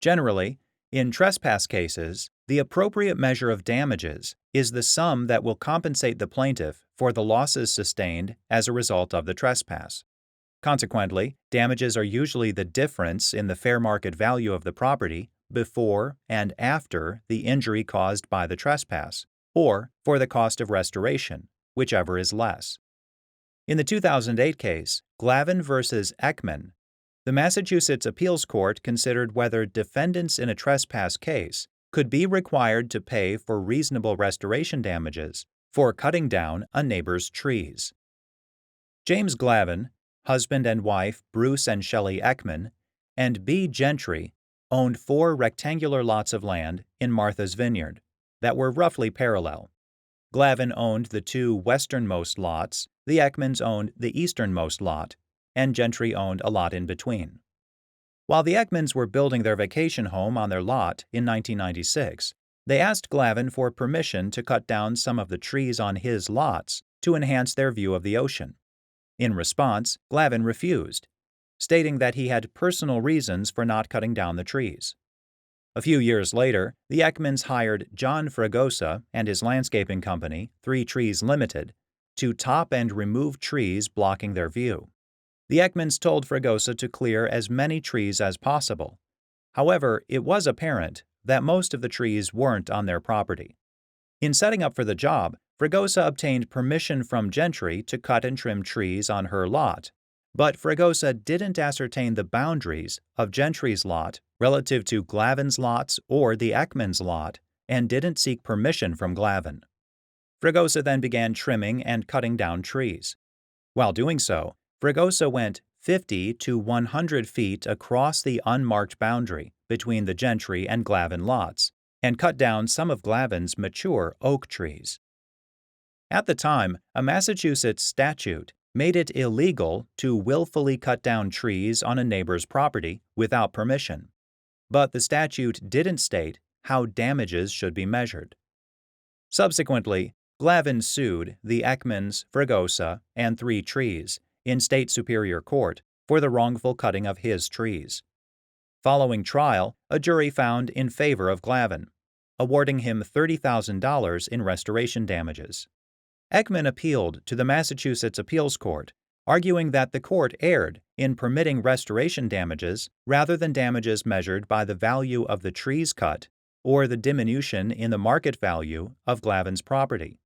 Generally, in trespass cases, the appropriate measure of damages is the sum that will compensate the plaintiff for the losses sustained as a result of the trespass. Consequently, damages are usually the difference in the fair market value of the property before and after the injury caused by the trespass, or for the cost of restoration, whichever is less. In the 2008 case, Glavin v. Eckman, the Massachusetts Appeals Court considered whether defendants in a trespass case could be required to pay for reasonable restoration damages for cutting down a neighbor's trees. James Glavin, husband and wife Bruce and Shelly Eckman, and Bea Gentry owned 4 rectangular lots of land in Martha's Vineyard that were roughly parallel. Glavin owned the 2 westernmost lots, the Eckmans owned the easternmost lot, and Gentry owned a lot in between. While the Eckmans were building their vacation home on their lot in 1996, they asked Glavin for permission to cut down some of the trees on his lots to enhance their view of the ocean. In response, Glavin refused, stating that he had personal reasons for not cutting down the trees. A few years later, the Eckmans hired John Fregosa and his landscaping company, 3 Trees Limited, to top and remove trees blocking their view. The Eckmans told Fregosa to clear as many trees as possible. However, it was apparent that most of the trees weren't on their property. In setting up for the job, Fregosa obtained permission from Gentry to cut and trim trees on her lot, but Fregosa didn't ascertain the boundaries of Gentry's lot relative to Glavin's lots or the Eckmans' lot and didn't seek permission from Glavin. Fregosa then began trimming and cutting down trees. While doing so, Fregosa went 50 to 100 feet across the unmarked boundary between the Gentry and Glavin lots and cut down some of Glavin's mature oak trees. At the time, a Massachusetts statute made it illegal to willfully cut down trees on a neighbor's property without permission, but the statute didn't state how damages should be measured. Subsequently, Glavin sued the Eckmans, Fregosa, and 3 Trees in state superior court for the wrongful cutting of his trees. Following trial, a jury found in favor of Glavin, awarding him $30,000 in restoration damages. Eckman appealed to the Massachusetts Appeals Court, arguing that the court erred in permitting restoration damages rather than damages measured by the value of the trees cut or the diminution in the market value of Glavin's property.